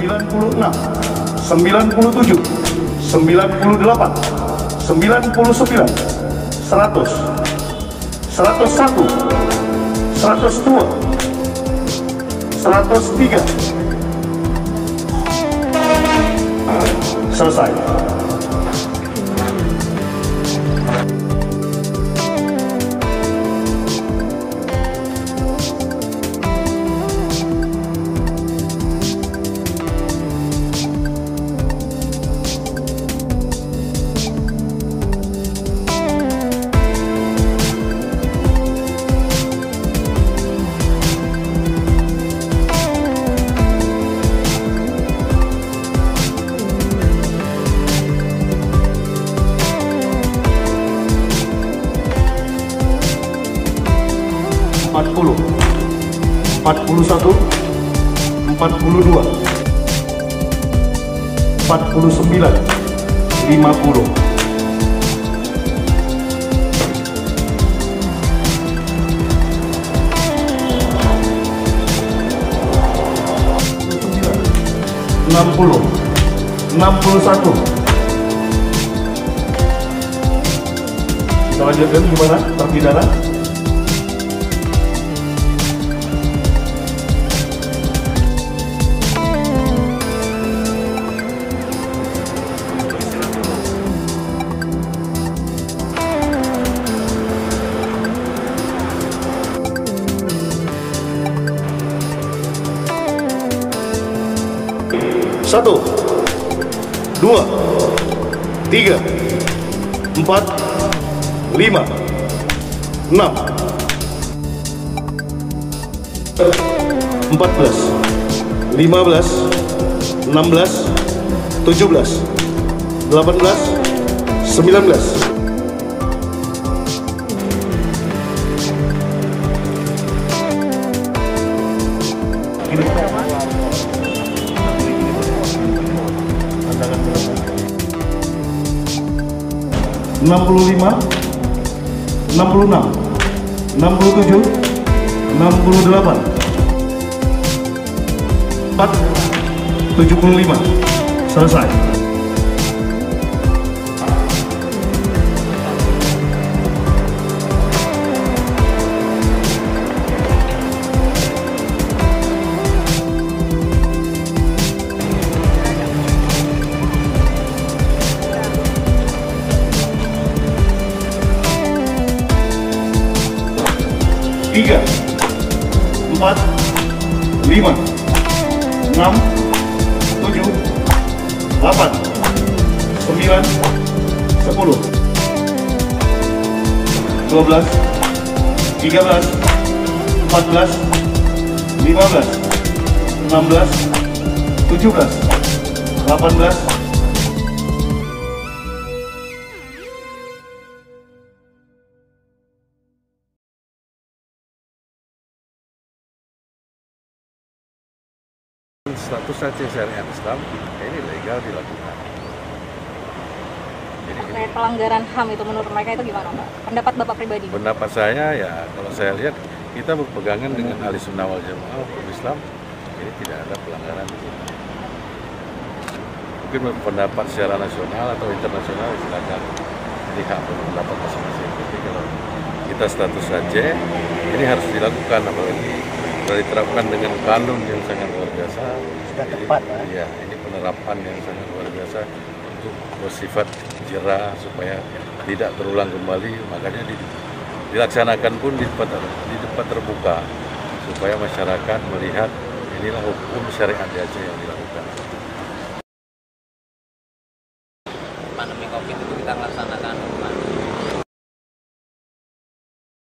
96, 97, 98, 99, 100, 101, 102, 103. Selesai. Empat puluh, 41, 42, 49, 50. Enam puluh, 61. Kita lanjutkan gimana terpidana? Satu, dua, tiga, empat, lima, enam, 14, 15, 16, 17, 18, 19. Enam puluh lima, 66, 67, 68, 75. Selesai. Tiga, empat, lima, enam, tujuh, 8, 9, 10, 12, 13, 14, 15, 16, 17, 18. Status saja syariat Islam ini legal dilakukan. Terkait pelanggaran HAM itu menurut mereka itu gimana, Pak? Pendapat Bapak pribadi? Pendapat saya ya, kalau saya lihat kita berpegangan dengan ahli sunnah wal jamaah hukum Islam, ini tidak ada pelanggaran. Mungkin pendapat secara nasional atau internasional silakan, ini hak pendapat masing-masing. Tapi kalau kita status saja, ini harus dilakukan, apalagi sudah diterapkan dengan kanun yang sangat luar biasa. Sudah tepat, Pak. Iya, ini penerapan yang sangat luar biasa untuk bersifat jerah supaya tidak terulang kembali. Makanya dilaksanakan pun di tempat terbuka supaya masyarakat melihat inilah hukum syariat di Aceh yang dilakukan.